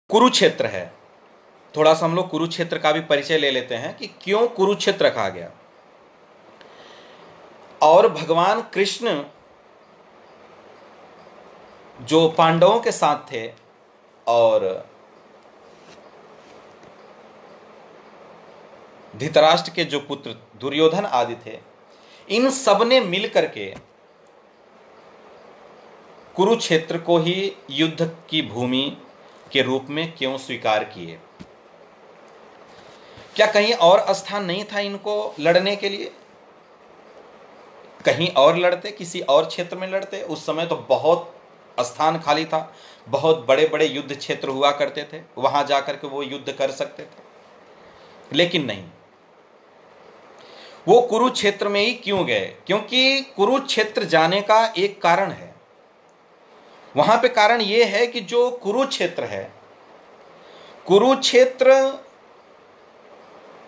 कुरुक्षेत्र है। थोड़ा सा हम लोग कुरुक्षेत्र का भी परिचय ले लेते हैं कि क्यों कुरुक्षेत्र कहा गया। और भगवान कृष्ण जो पांडवों के साथ थे और धृतराष्ट्र के जो पुत्र दुर्योधन आदि थे, इन सब ने मिलकर के कुरुक्षेत्र को ही युद्ध की भूमि के रूप में क्यों स्वीकार किए? क्या कहीं और स्थान नहीं था इनको लड़ने के लिए? कहीं और लड़ते, किसी और क्षेत्र में लड़ते। उस समय तो बहुत स्थान खाली था, बहुत बड़े बड़े युद्ध क्षेत्र हुआ करते थे, वहां जाकर के वो युद्ध कर सकते थे। लेकिन नहीं, वो कुरुक्षेत्र में ही क्यों गए? क्योंकि कुरुक्षेत्र जाने का एक कारण है। वहां पे कारण ये है कि जो कुरुक्षेत्र है, कुरुक्षेत्र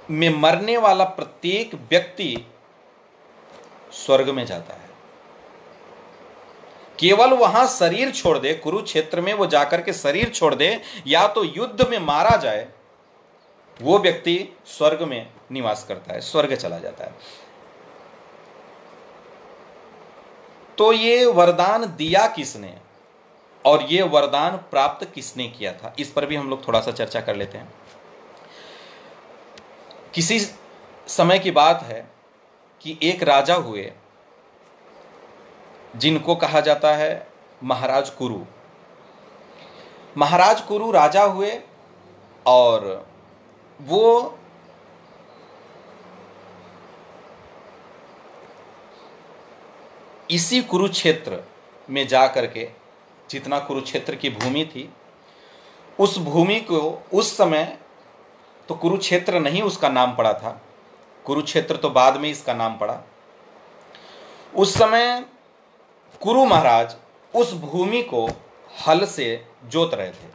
में मरने वाला प्रत्येक व्यक्ति स्वर्ग में जाता है। केवल वहां शरीर छोड़ दे, कुरुक्षेत्र में वो जाकर के शरीर छोड़ दे या तो युद्ध में मारा जाए, वो व्यक्ति स्वर्ग में निवास करता है, स्वर्ग चला जाता है। तो ये वरदान दिया किसने और ये वरदान प्राप्त किसने किया था, इस पर भी हम लोग थोड़ा सा चर्चा कर लेते हैं। किसी समय की बात है कि एक राजा हुए जिनको कहा जाता है महाराज कुरु। महाराज कुरु राजा हुए और वो इसी कुरुक्षेत्र में जाकर के, जितना कुरुक्षेत्र की भूमि थी, उस भूमि को उस समय तो कुरुक्षेत्र नहीं उसका नाम पड़ा था, कुरुक्षेत्र तो बाद में इसका नाम पड़ा। उस समय कुरु महाराज उस भूमि को हल से जोत रहे थे।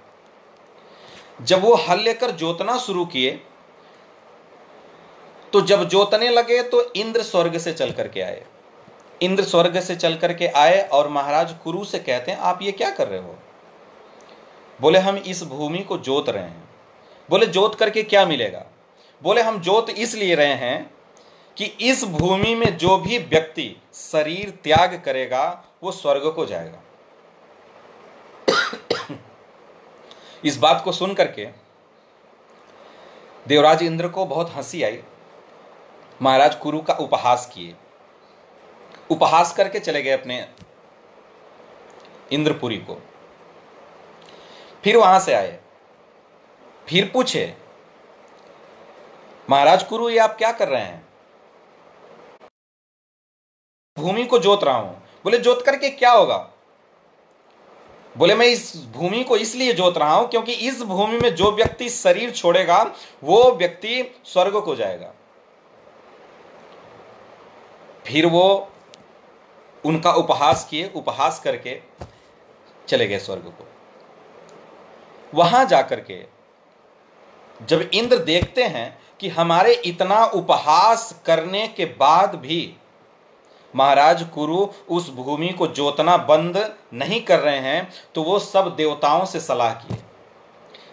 जब वो हल लेकर जोतना शुरू किए तो जब जोतने लगे तो इंद्र स्वर्ग से चल करके आए। इंद्र स्वर्ग से चल करके आए और महाराज कुरु से कहते हैं, आप ये क्या कर रहे हो? बोले, हम इस भूमि को जोत रहे हैं। बोले, जोत करके क्या मिलेगा? बोले, हम जोत इसलिए रहे हैं कि इस भूमि में जो भी व्यक्ति शरीर त्याग करेगा वो स्वर्ग को जाएगा। इस बात को सुन करके देवराज इंद्र को बहुत हंसी आई। महाराज कुरु का उपहास किए, उपहास करके चले गए अपने इंद्रपुरी को। फिर वहां से आए, फिर पूछे, महाराज कुरु ये आप क्या कर रहे हैं? भूमि को जोत रहा हूं। बोले, जोत करके क्या होगा? बोले, मैं इस भूमि को इसलिए जोत रहा हूं क्योंकि इस भूमि में जो व्यक्ति शरीर छोड़ेगा वो व्यक्ति स्वर्ग को जाएगा। फिर वो उनका उपहास किए, उपहास करके चले गए स्वर्ग को। वहां जाकर के जब इंद्र देखते हैं कि हमारे इतना उपहास करने के बाद भी महाराज कुरु उस भूमि को जोतना बंद नहीं कर रहे हैं, तो वो सब देवताओं से सलाह किए।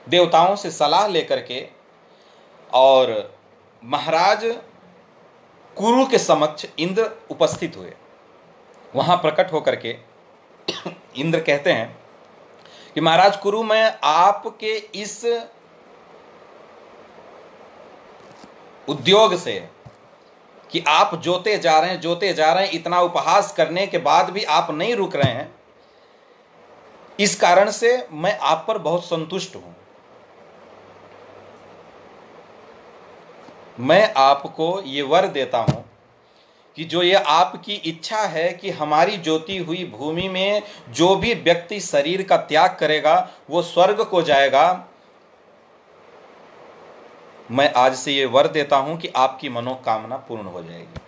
देवताओं से सलाह लेकर के और महाराज कुरु के समक्ष इंद्र उपस्थित हुए। वहां प्रकट होकर के इंद्र कहते हैं कि महाराज कुरु, मैं आपके इस उद्योग से कि आप जोते जा रहे हैं, जोते जा रहे हैं, इतना उपहास करने के बाद भी आप नहीं रुक रहे हैं, इस कारण से मैं आप पर बहुत संतुष्ट हूं। मैं आपको ये वर देता हूं कि जो ये आपकी इच्छा है कि हमारी जोती हुई भूमि में जो भी व्यक्ति शरीर का त्याग करेगा वो स्वर्ग को जाएगा, मैं आज से ये वर देता हूं कि आपकी मनोकामना पूर्ण हो जाएगी।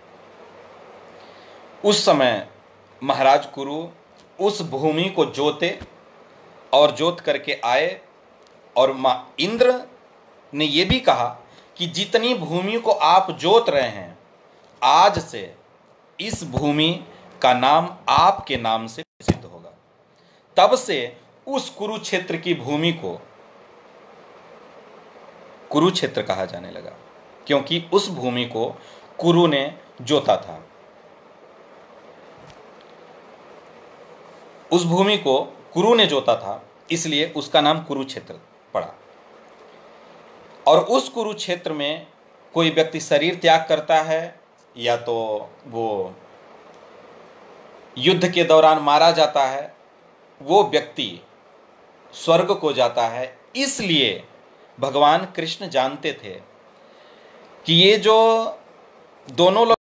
उस समय महाराज कुरु उस भूमि को जोते और जोत करके आए और इंद्र ने यह भी कहा कि जितनी भूमि को आप जोत रहे हैं, आज से इस भूमि का नाम आपके नाम से प्रसिद्ध होगा। तब से उस कुरुक्षेत्र की भूमि को कुरुक्षेत्र कहा जाने लगा, क्योंकि उस भूमि को कुरु ने जोता था। उस भूमि को कुरु ने जोता था, इसलिए उसका नाम कुरुक्षेत्र पड़ा। और उस कुरुक्षेत्र में कोई व्यक्ति शरीर त्याग करता है या तो वो युद्ध के दौरान मारा जाता है, वो व्यक्ति स्वर्ग को जाता है। इसलिए भगवान कृष्ण जानते थे कि ये जो दोनों लोग